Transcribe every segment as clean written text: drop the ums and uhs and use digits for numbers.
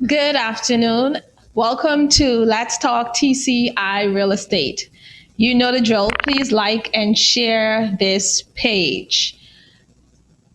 Good afternoon. Welcome to Let's Talk TCI Real Estate. You know the drill. Please like and share this page.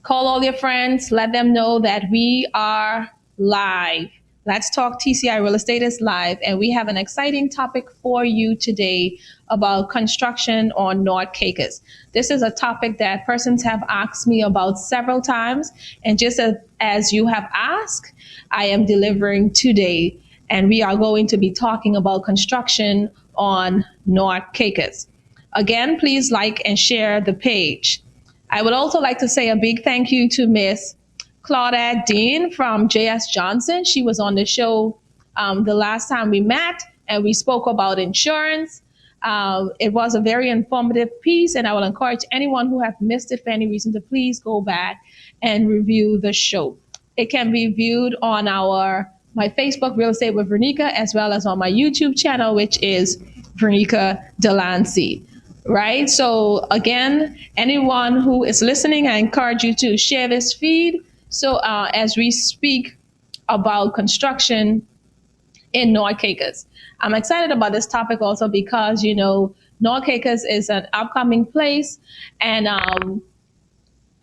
Call all your friends. Let them know that we are live. Let's Talk TCI Real Estate is live, and we have an exciting topic for you today about construction on North Caicos. This is a topic that persons have asked me about several times, and just as you have asked, I am delivering today, and we are going to be talking about construction on North Caicos. Again, please like and share the page. I would also like to say a big thank you to Miss Claudette Dean from J.S. Johnson. She was on the show the last time we met, and we spoke about insurance. It was a very informative piece, and I will encourage anyone who have missed it for any reason to please go back and review the show. It can be viewed on my Facebook, Real Estate with Vernica, as well as on my YouTube channel, which is Vernica Delancey. Right? So again, anyone who is listening, I encourage you to share this feed. So as we speak about construction in North Caicos, I'm excited about this topic also because, North Caicos is an upcoming place, and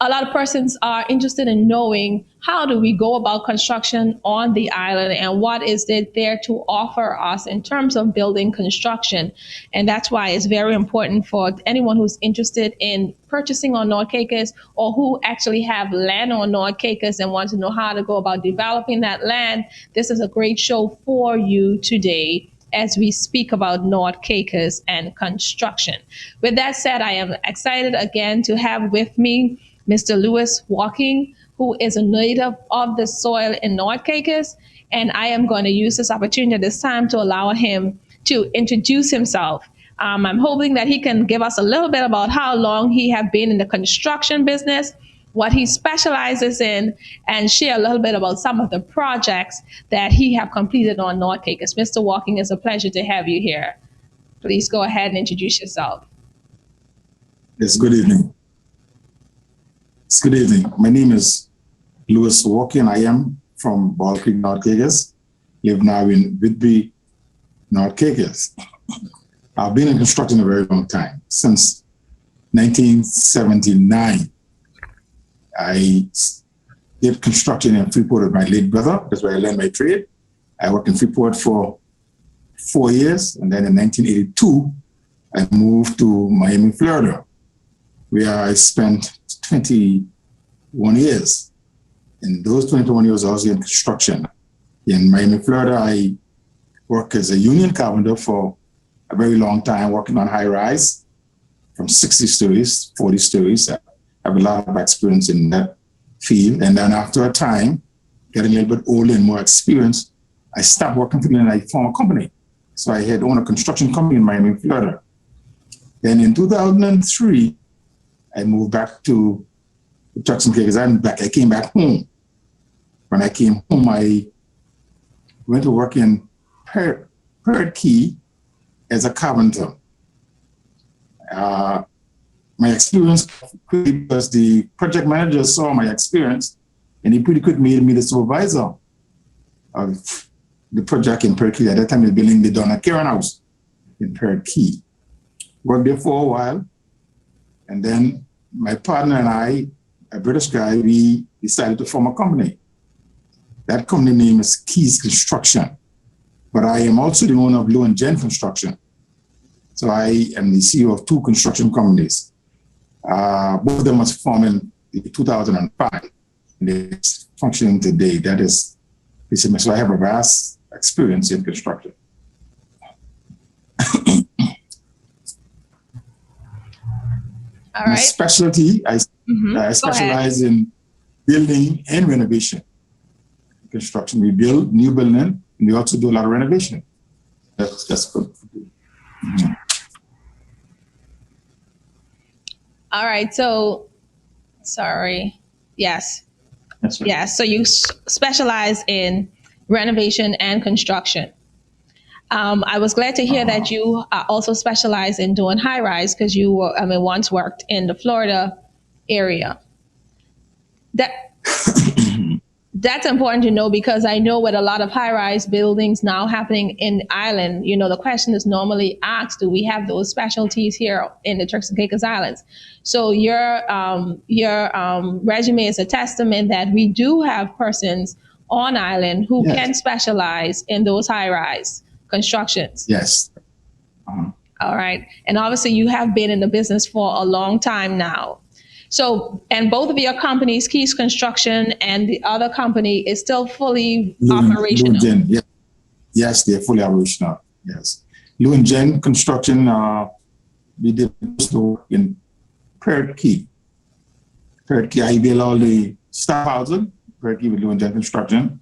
a lot of persons are interested in knowing how do we go about construction on the island and what is it there to offer us in terms of building construction. And that's why it's very important for anyone who's interested in purchasing on North Caicos or who actually have land on North Caicos and want to know how to go about developing that land. This is a great show for you today as we speak about North Caicos and construction. With that said, I am excited again to have with me Mr. Lewis Walking, who is a native of the soil in North Caicos. And I am going to use this opportunity at this time to allow him to introduce himself. I'm hoping that he can give us a little bit about how long he has been in the construction business, what he specializes in, and share a little bit about some of the projects that he have completed on North Caicos. Mr. Walking, it's a pleasure to have you here. Please go ahead and introduce yourself. Yes, good evening. Good evening. My name is Lewis Walking. I am from Ball Creek, North Caicos. Live now in Whitby, North Caicos. I've been in construction a very long time, since 1979. I did construction in Freeport with my late brother. That's where I learned my trade. I worked in Freeport for 4 years, and then in 1982, I moved to Miami, Florida, where I spent 21 years. In those 21 years, I was in construction. In Miami, Florida, I worked as a union carpenter for a very long time, working on high-rise from 60 stories, 40 stories. I have a lot of experience in that field. And then after a time, getting a little bit older and more experienced, I stopped working for a former company. So I had owned a construction company in Miami, Florida. Then in 2003, I moved back to Turks and Caicos. I came back home. When I came home, I went to work in Parrot Cay as a carpenter. My experience, because the project manager saw my experience, and he pretty quick made me the supervisor of the project in Parrot Cay. At that time, they were building the Donna Karen House in Parrot Cay. Worked there for a while, and then my partner and I, a British guy, we decided to form a company. That company name is Keys Construction, but I am also the owner of Low and Gen Construction. So I am the CEO of two construction companies. Both of them was formed in 2005, and they're functioning today. That is, so I have a vast experience in construction. All right. My specialty, I specialize in building and renovation. Construction, we build new building, and we also do a lot of renovation. That's good. Mm-hmm. All right. So, sorry. Yes. That's right. Yes. So you specialize in renovation and construction. I was glad to hear that you also specialize in doing high rise because you once worked in the Florida area. That's important to know because I know with a lot of high-rise buildings now happening in Island, the question is normally asked, do we have those specialties here in the Turks and Caicos Islands? So your resume is a testament that we do have persons on Island who Yes. can specialize in those high-rise constructions. Yes. Uh-huh. All right. And obviously you have been in the business for a long time now. So, and both of your companies, Keys Construction and the other company, is still fully operational. Gen, yeah. Yes, they're fully operational. Yes. Lou Gen Construction, we did work in Parrot Cay. Parrot Cay, I built all the staff housing, Parrot Cay with Lou Gen Construction,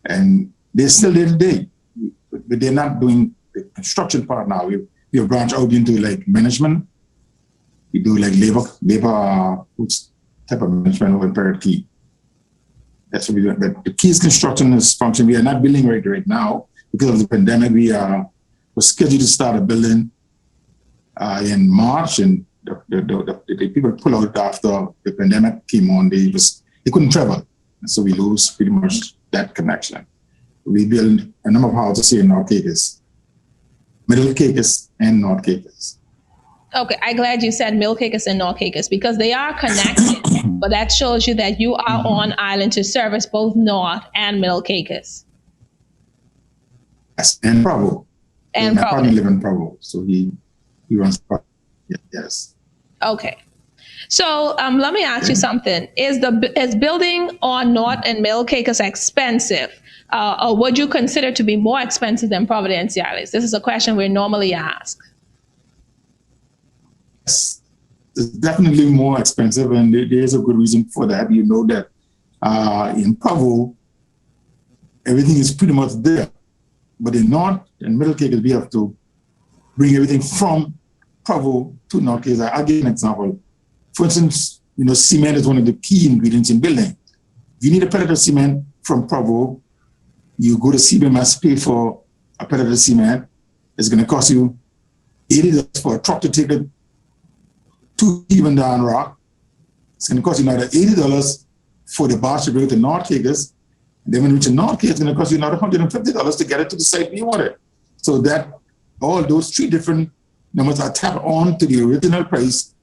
and they're still there today. But they're not doing the construction part now. We have branched out into like management. We do like labor type of management over in Parrot Cay. That's what we do. But the Keys Construction is functioning. We are not building right now because of the pandemic. We were scheduled to start a building in March, and the people pulled out after the pandemic came on. They couldn't travel, and so we lose pretty much that connection. We build a number of houses here in North Caicos, Middle Caicos, and North Caicos. Okay, I'm glad you said Middle Caicos and North Caicos because they are connected, but that shows you that you are on Island to service both North and Middle Caicos. Yes, and Provo. And my Provo. partner lives in Provo, so he runs Provo. Yes. Okay. So let me ask you something. Is building on North and Middle Caicos expensive? Or would you consider to be more expensive than Providenciales? This is a question we normally ask. Yes, it's definitely more expensive, and there is a good reason for that. You know that in Provo, everything is pretty much there. But in North and Middle Caicos, we have to bring everything from Provo to North Caicos. I'll give you an example. For instance, cement is one of the key ingredients in building. If you need a pellet of cement from Provo, you go to CBMS, pay for a pellet of cement. It's going to cost you $80 for a truck to take it to even down rock. It's going to cost you another $80 for the barge to bring it to North Caicos. And then when you reach North Caicos, it's going to cost you another $150 to get it to the site you want it. So that all those three different numbers are tapped on to the original price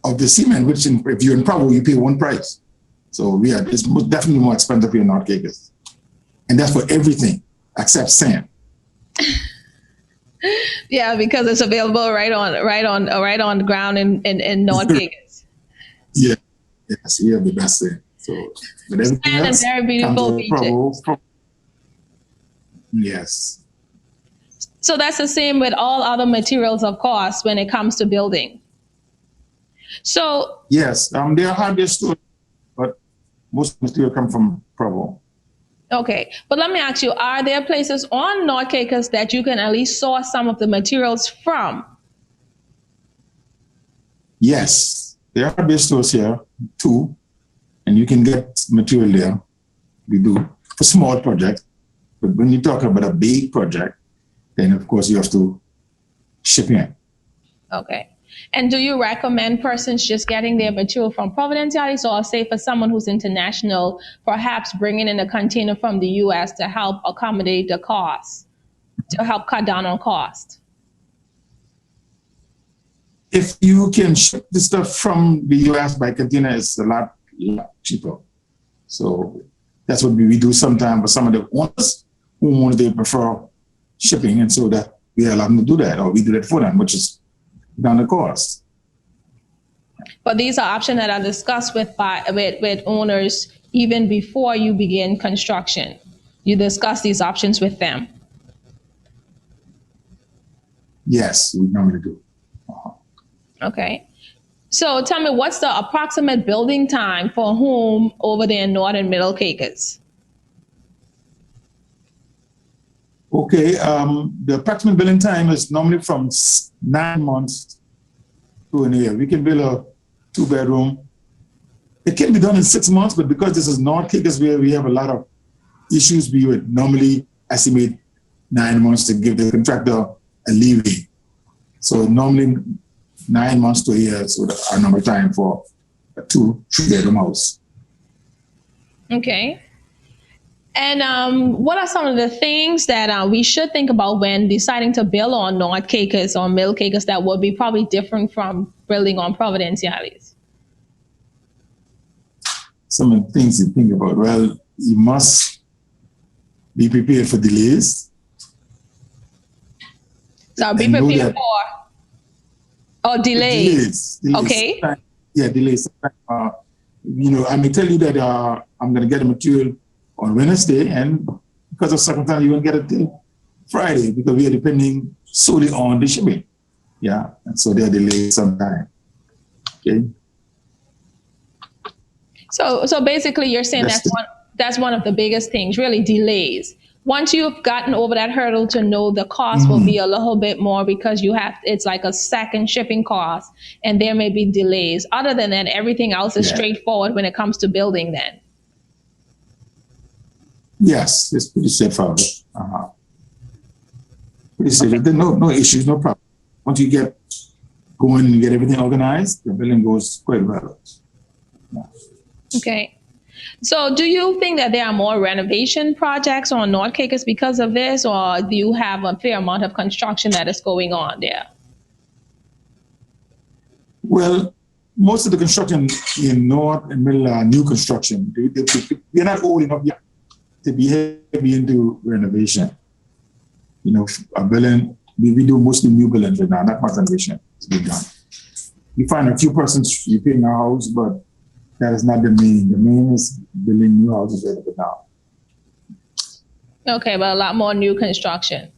of the cement, which if you're in Provo, you pay one price. So it's definitely more expensive here in North Caicos. And that's for everything except sand. Yeah, because it's available right on the ground in North Caicos. Yeah, yes, we have the best sand. So, but everything And else very beautiful beaches. Yes. So that's the same with all other materials, of course, when it comes to building. So Yes, there are hardware stores, but most material come from Provo. okay, but let me ask you: are there places on North Caicos that you can at least source some of the materials from? Yes, there are hardware stores here too, and you can get material there. We do for small projects, but when you talk about a big project, then of course you have to ship in. Okay. And do you recommend persons just getting their material from Providenciales, or say for someone who's international, perhaps bringing in a container from the U.S. to help accommodate the cost, to help cut down on cost? If you can ship the stuff from the U.S. by container, it's a lot cheaper. So that's what we do sometimes for some of the owners who they prefer shipping, and so that we allow them to do that, or we do that for them, which is down the cost. But these are options that are discussed with owners even before you begin construction. You discuss these options with them. Yes, we normally do. Okay. So tell me, what's the approximate building time for a home over there in North and Middle Caicos? Okay, the approximate building time is normally from 9 months to a year. We can build a 2-bedroom. It can be done in 6 months, but because this is North Caicos where we have a lot of issues, we would normally estimate 9 months to give the contractor a leeway. So normally 9 months to a year is our normal time for a 2-3-bedroom house. Okay. And what are some of the things that we should think about when deciding to build on North Caicos or Middle Caicos that would be probably different from building on Providenciales? Some of the things you think about, well, you must be prepared for delays. So be And know prepared that for or delays. delays. Okay. Yeah, delays. I may tell you that I'm going to get the material on Wednesday, and because of circumstances, you won't get it till Friday because we are depending solely on the shipping. Yeah, and so they're delayed sometimes. Okay. So basically, you're saying that's one of the biggest things, really, delays. Once you've gotten over that hurdle to know the cost will be a little bit more because it's like a second shipping cost and there may be delays. Other than that, everything else is straightforward when it comes to building then. Yes, it's pretty straightforward. Pretty straightforward. There are no issues, no problem. Once you get going and get everything organized, the building goes quite well. Yeah. Okay. So do you think that there are more renovation projects on North Caicos because of this, or do you have a fair amount of construction that is going on there? Well, most of the construction in North and Middle are new construction. We're not old enough yet to be heavy into renovation. A building, we do mostly new buildings right now, not much renovation to be done. We find a few persons repairing our house, but that is not the main. The main is building new houses right now. Okay, but a lot more new construction.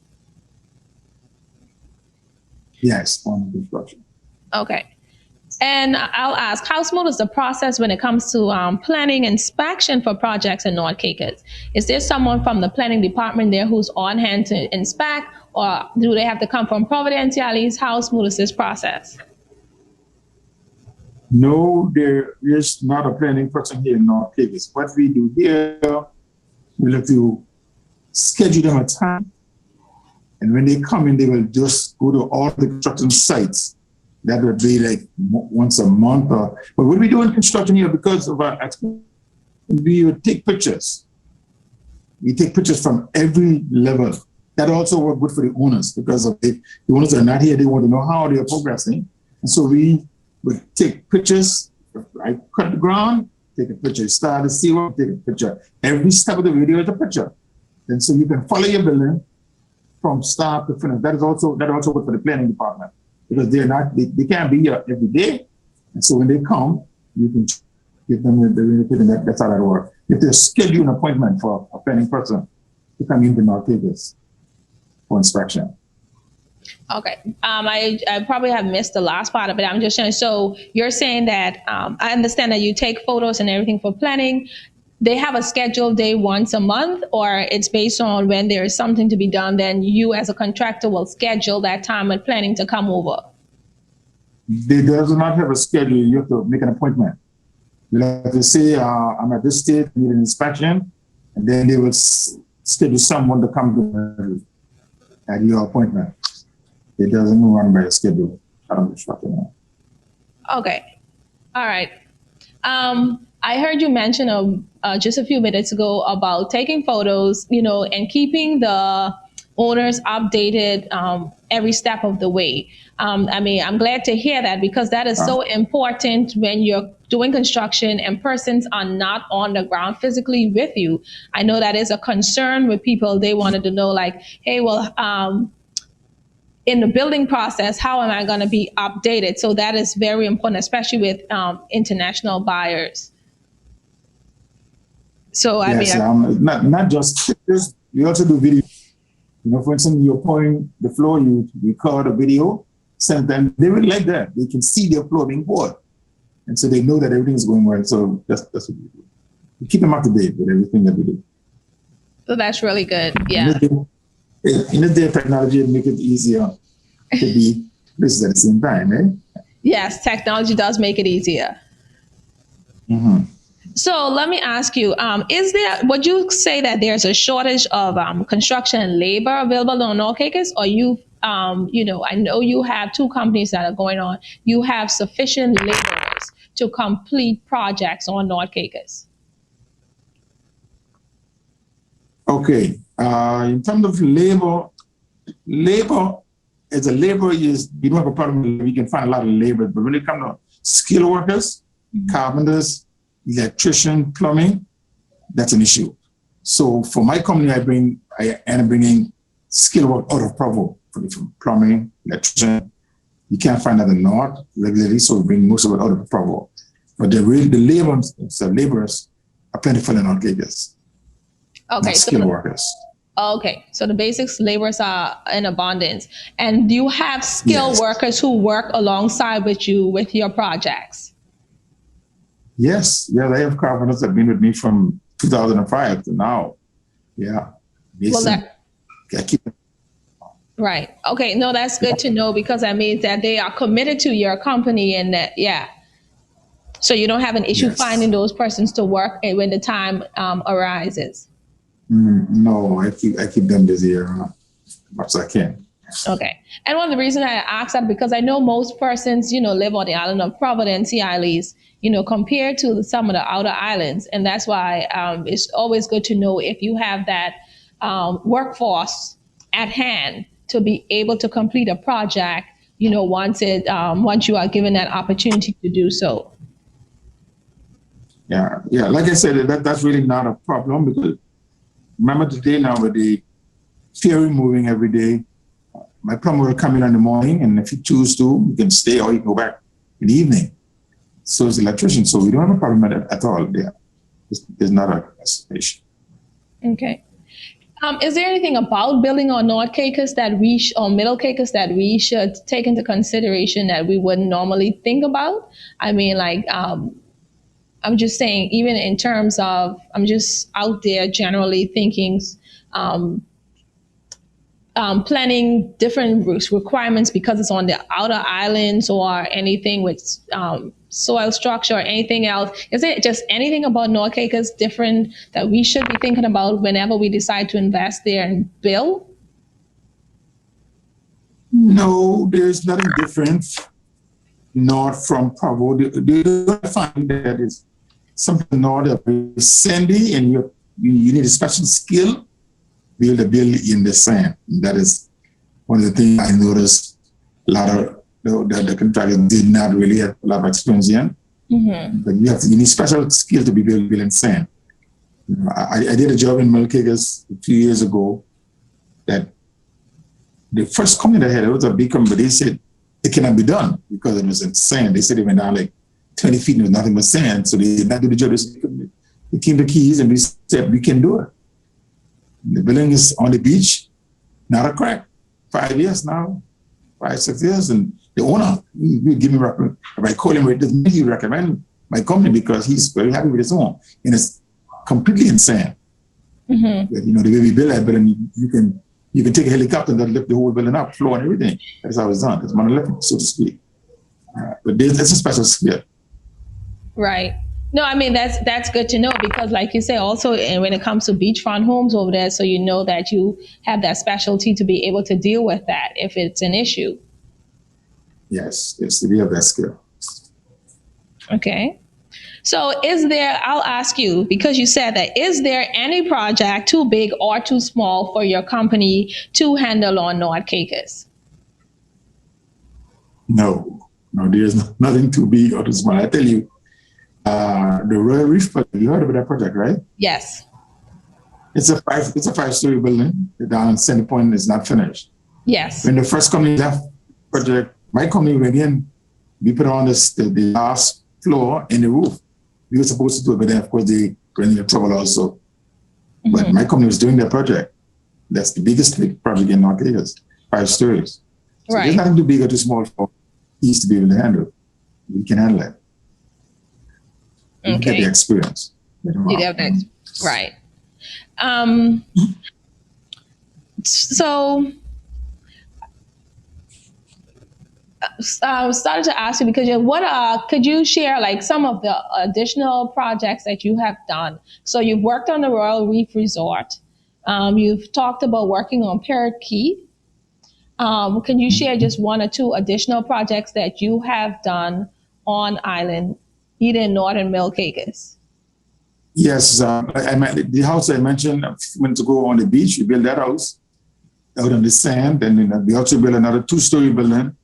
Yes, on new construction. Okay. And I'll ask, how smooth is the process when it comes to planning inspection for projects in North Caicos? Is there someone from the planning department there who's on hand to inspect, or do they have to come from Providenciales? How smooth is this process? No, there is not a planning person here in North Caicos. What we do here, we look to schedule them a time, and when they come in, they will just go to all the construction sites. That would be like once a month. But what we do in construction here, because of our experience, we would take pictures. We take pictures from every level. That also works good for the owners, because of the owners that are not here, they want to know how they are progressing. And so we would take pictures. I cut the ground, take a picture. Start the zero, take a picture. Every step of the video is a picture. And so you can follow your building from start to finish. That also works for the planning department, because they can't be here every day. And so when they come, you can give them the that's how that works. If they schedule an appointment for a planning person to come into North Caicos for inspection. Okay. I probably have missed the last part of it. I'm just saying, so you're saying that I understand that you take photos and everything for planning. They have a scheduled day once a month, or it's based on when there is something to be done, then you as a contractor will schedule that time with planning to come over? They does not have a schedule. You have to make an appointment. You have to say, I'm at this state, need an inspection, and then they will schedule someone to come to at your appointment. It doesn't run by a schedule. Okay. All right. I heard you mention just a few minutes ago about taking photos, and keeping the owners updated every step of the way. I'm glad to hear that, because that is so important when you're doing construction and persons are not on the ground physically with you. I know that is a concern with people. They wanted to know, like, hey, well, in the building process, how am I going to be updated? So that is very important, especially with international buyers. So not just pictures, we also do video. For instance, you're pouring the floor, you record a video, send them. They really like that. They can see their floor being poured, and so they know that everything is going well. So that's what we do. We keep them up to date with everything that we do. So that's really good. Yeah. In the day of technology, it makes it easier to be places at the same time, eh? Yes, technology does make it easier. Mm-hmm. So let me ask you, would you say that there's a shortage of construction labor available on North Caicos, or I know you have two companies that are going on, you have sufficient laborers to complete projects on North Caicos? Okay. In terms of labor as a labor is, you don't have a problem. You can find a lot of labor, but when it comes to skilled workers, carpenters, electrician, plumbing, that's an issue. So for my company, I end up bringing skilled work out of Provo for plumbing, electrician. You can't find that in the north regularly, so we bring most of it out of Provo. But the laborers are plentiful in North Caicos. Okay, not skilled workers. Okay, so the basics laborers are in abundance. And do you have skilled workers who work alongside with you with your projects? Yes, I have carpenters that have been with me from 2005 to now. Yeah. Right. Okay. No, that's good to know, because that means that they are committed to your company, and that, so you don't have an issue finding those persons to work when the time arises. No, I keep them busy as much as I can. Okay. And one of the reasons I ask that, because I know most persons, live on the island of Providence, Isles, compared to some of the outer islands. And that's why it's always good to know if you have that workforce at hand to be able to complete a project, once you are given that opportunity to do so. Yeah. Like I said, that's really not a problem, because remember today now with the ferry moving every day, my plumber will come in the morning, and if you choose to, you can stay or you can go back in the evening. So it's electrician, so we don't have a problem at all there. There's not a issue. Okay. Is there anything about building on North Caicos or Middle Caicos that we should take into consideration that we wouldn't normally think about? I mean, I'm just saying, even in terms of, I'm just out there generally thinking, planning different requirements because it's on the outer islands, or anything with soil structure or anything else. Is it just anything about North Caicos different that we should be thinking about whenever we decide to invest there and build? No, there's nothing different north from Provo. The find that is something north of sandy, and you need a special skill to be able to build in the sand. That is one of the things I noticed. A lot of the contractors did not really have a lot of experience in. Mm-hmm. But you need special skill to be able to build in sand. I did a job in Middle Caicos a few years ago. That the first company that I had, it was a big company, but they said it cannot be done because it was in sand. They said it went down like 20 feet and it was nothing but sand. So they did not do the job. They came to Keys and we said, we can do it. The building is on the beach, not a crack. 5 years now, 5-6 years. And the owner, he give me recommend. If I call him, he recommend my company because he's very happy with his home. And it's completely in sand. Mm-hmm. But, the way we build that building, you can take a helicopter and lift the whole building up, floor and everything. That's how it's done. It's monolithic, so to speak. But it's a special skill. Right. No, I mean, that's good to know, because like you say, also when it comes to beachfront homes over there, so you know that you have that specialty to be able to deal with that if it's an issue. Yes, we have that skill. Okay. So I'll ask you, because you said that, is there any project too big or too small for your company to handle on North Caicos? No, there's nothing too big or too small. I tell you, the Royal Reef Project, you heard about that project, right? Yes. It's a 5-story building. The down center point is not finished. Yes. When the first company left project, my company went in, we put on the last floor and the roof. We were supposed to do it, but then of course they ran into trouble also. Mm-hmm. But my company was doing that project. That's the biggest project in North Caicos, 5 stories. So There's nothing too big or too small for East to be able to handle. We can handle it. You get the experience. Right. So I started to ask you, because could you share like some of the additional projects that you have done? So you've worked on the Royal Reef Resort. You've talked about working on Parrot Cay. Can you share just one or two additional projects that you have done on island, either in North and Middle Caicos? Yes, the house I mentioned a few minutes ago on the beach. We built that house out on the sand, and then we also built another two-story building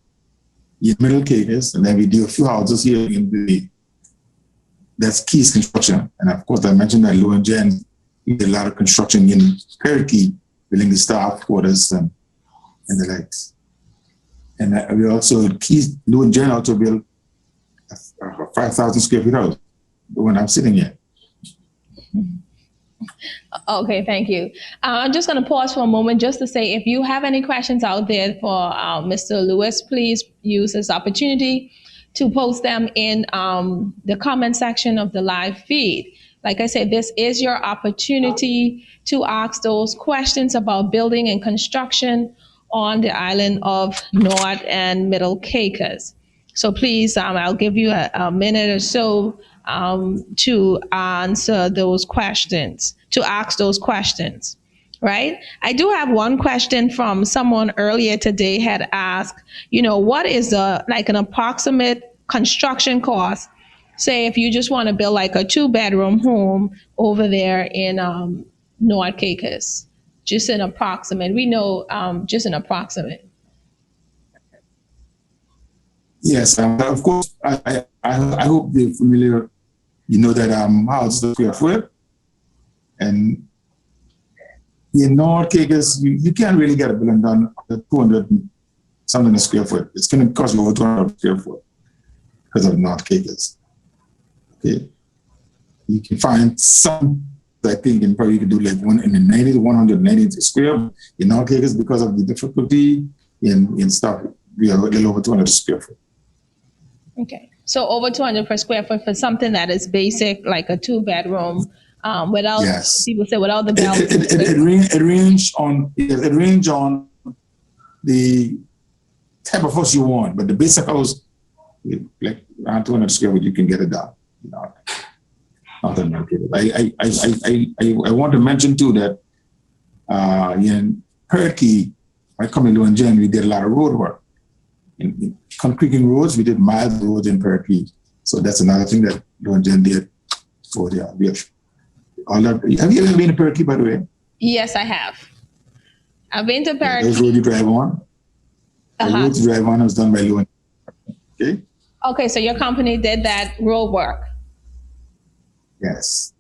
in Middle Caicos, and then we do a few houses here in the that's Keys Construction, and of course I mentioned that Lou and Jen did a lot of construction in Parrot Cay, building the staff quarters and the likes. And we also Keys, Lou and Jen also built a 5,000 square feet house, the one I'm sitting in. Okay, thank you. I'm just going to pause for a moment just to say if you have any questions out there for Mr. Lewis, please use this opportunity to post them in the comment section of the live feed. Like I said, this is your opportunity to ask those questions about building and construction on the island of North and Middle Caicos. So please, I'll give you a minute or so to answer those questions, to ask those questions, right? I do have one question from someone earlier today had asked, what is like an approximate construction cost? Say if you just want to build like a 2-bedroom home over there in North Caicos, just an approximate. We know just an approximate. Yes, of course. I hope you're familiar. You know that house is square foot, and in North Caicos, you can't really get a building done at 200 something a square foot. It's going to cost you over 200 square foot because of North Caicos. Okay, you can find some. I think in probably you could do like one in the 90 to 190 square in North Caicos because of the difficulty in stuff. We are a little over 200 square foot. Okay. So over 200 per square foot for something that is basic, like a 2-bedroom, without, yes. People say without the bells. It range on the type of house you want, but the basic house, like around 200 square foot, you can get it done. I want to mention too that in Parrot Cay, my company Lou and Jen, we did a lot of road work. In concreting roads, we did miles of roads in Parrot Cay. So that's another thing that Lou and Jen did for the all that. Have you ever been to Parrot Cay, by the way? Yes, I have. I've been to Parrot Cay. Those roads you drive on. The roads you drive on was done by Lou and Jen. Okay. Okay, so your company did that road work. Yes.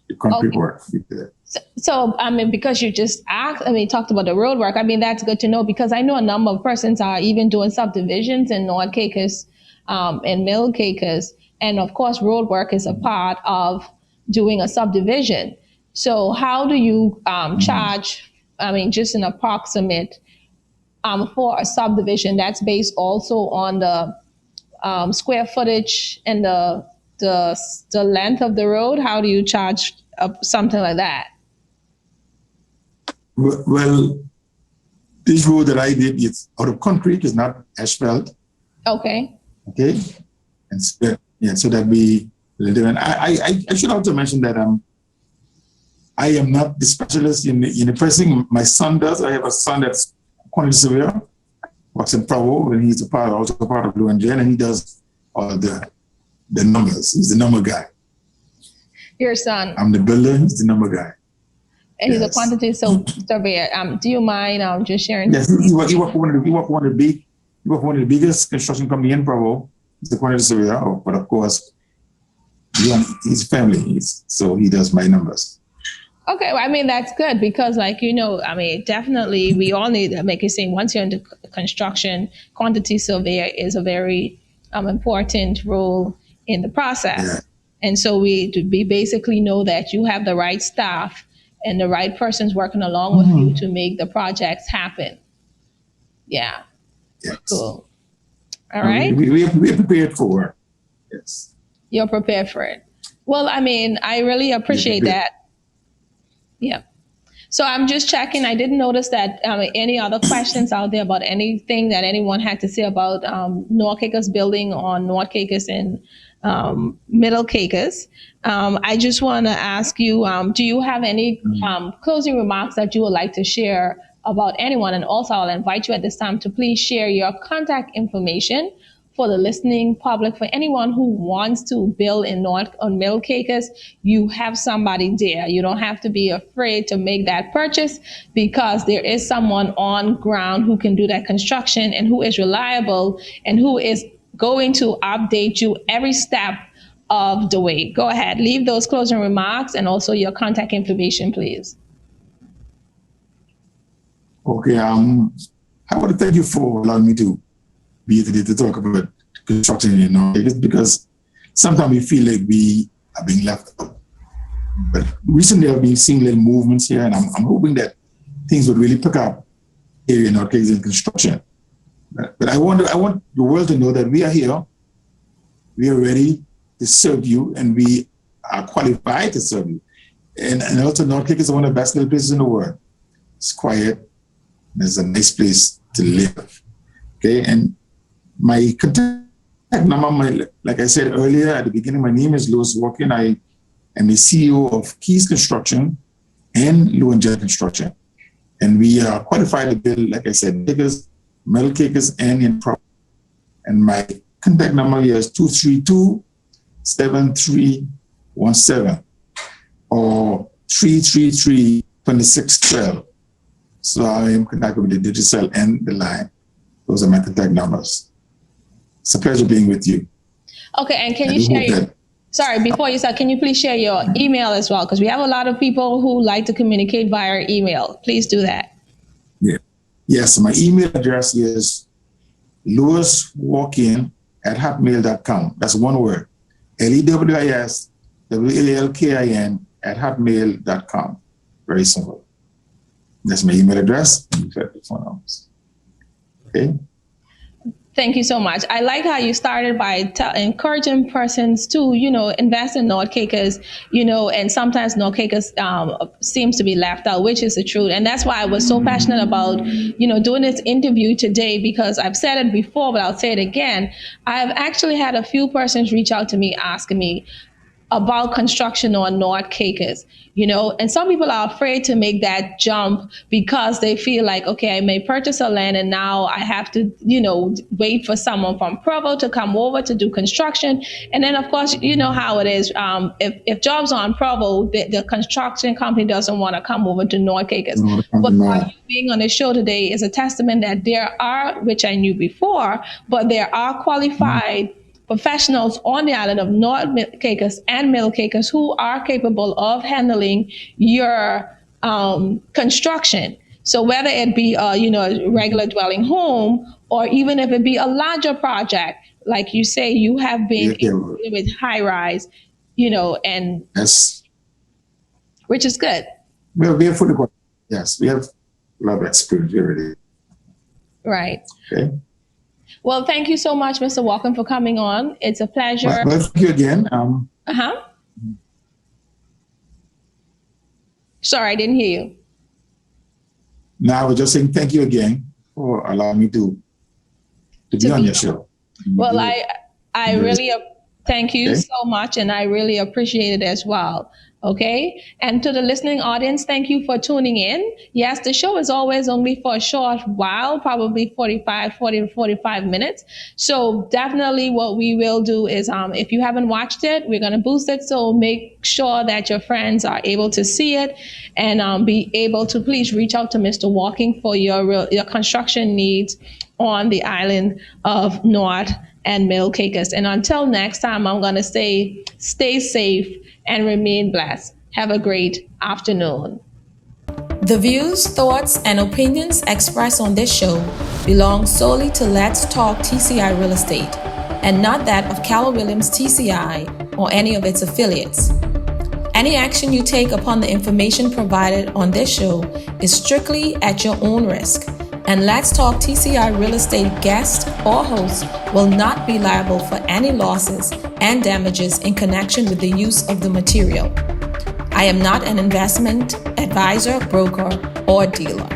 The concrete work we did. So, because you just talked about the road work, that's good to know because I know a number of persons are even doing subdivisions in North Caicos and Middle Caicos. And of course, road work is a part of doing a subdivision. So how do you charge, just an approximate for a subdivision that's based also on the square footage and the length of the road? How do you charge something like that? Well, this road that I did is out of concrete, it's not asphalt. Okay. Okay. And so that we different. I should also mention that I am not the specialist in the pricing. My son does. I have a son that's quantity surveyor, works in Provo, and he's also a part of Lou and Jen, and he does all the numbers. He's the number guy. Your son. I'm the builder, he's the number guy. And he's a quantity surveyor. Do you mind just sharing? Yes, he worked for one of the biggest construction company in Provo. He's a quantity surveyor, but of course, he's family, so he does my numbers. Okay, well, that's good because, definitely we all need to make it seem once you're into construction, quantity surveyor is a very important role in the process. Yeah. And so we basically know that you have the right staff and the right persons working along with you to make the projects happen. Yeah. Yes. Cool. All right. We're prepared for it. Yes. You're prepared for it. Well, I really appreciate that. Yeah. So I'm just checking. I didn't notice that any other questions out there about anything that anyone had to say about North Caicos building on North Caicos and Middle Caicos. I just want to ask you, do you have any closing remarks that you would like to share about anyone? And also I'll invite you at this time to please share your contact information for the listening public, for anyone who wants to build in North on Middle Caicos, you have somebody there. You don't have to be afraid to make that purchase, because there is someone on ground who can do that construction and who is reliable and who is going to update you every step of the way. Go ahead, leave those closing remarks and also your contact information, please. Okay, I want to thank you for allowing me to be here today to talk about construction in North Caicos, because sometimes we feel like we are being left out. But recently I've been seeing little movements here, and I'm hoping that things would really pick up here in North Caicos in construction. But I want the world to know that we are here, we are ready to serve you, and we are qualified to serve you. And also North Caicos is one of the best little places in the world. It's quiet. It's a nice place to live. Okay, and my contact number, like I said earlier at the beginning, my name is Louis Walken. I am the CEO of Keys Construction and Lou & Jet Construction. And we are qualified to build, like I said, Caicos, Middle Caicos, and in property. And my contact number here is 232-7317 or 333-2612. So I am connected with the digital and the line. Those are my contact numbers. It's a pleasure being with you. Okay, and can you share sorry, before you start, can you please share your email as well? Because we have a lot of people who like to communicate via email. Please do that. Yeah. Yes, my email address is lewiswalkin@hotmail.com. That's one word. LEWISWALKIN@hotmail.com. Very simple. That's my email address. Okay. Thank you so much. I like how you started by encouraging persons to, invest in North Caicos, and sometimes North Caicos seems to be left out, which is the truth. And that's why I was so passionate about, doing this interview today, because I've said it before, but I'll say it again. I've actually had a few persons reach out to me asking me about construction on North Caicos, and some people are afraid to make that jump because they feel like, okay, I may purchase a land and now I have to, wait for someone from Provo to come over to do construction. And then of course, you know how it is. If jobs are on Provo, the construction company doesn't want to come over to North Caicos. But you being on the show today is a testament that there are, which I knew before, but there are qualified professionals on the island of North Caicos and Middle Caicos who are capable of handling your construction. So whether it be a regular dwelling home, or even if it be a larger project, like you say, you have been with high rise, and yes, which is good. Well, we have yes, we have a lot of experience already. Right. Okay. Well, thank you so much, Mr. Walken, for coming on. It's a pleasure. Well, thank you again. Sorry, I didn't hear you. No, I was just saying thank you again for allowing me to be on your show. Well, I really thank you so much, and I really appreciate it as well. Okay. And to the listening audience, thank you for tuning in. Yes, the show is always only for a short while, probably 40 to 45 minutes. So definitely what we will do is, if you haven't watched it, we're going to boost it. So make sure that your friends are able to see it and be able to please reach out to Mr. Walken for your construction needs on the island of North and Middle Caicos. And until next time, I'm going to say stay safe and remain blessed. Have a great afternoon. The views, thoughts, and opinions expressed on this show belong solely to Let's Talk TCI Real Estate and not that of Keller Williams TCI or any of its affiliates. Any action you take upon the information provided on this show is strictly at your own risk, and Let's Talk TCI Real Estate guests or hosts will not be liable for any losses and damages in connection with the use of the material. I am not an investment advisor, broker, or dealer.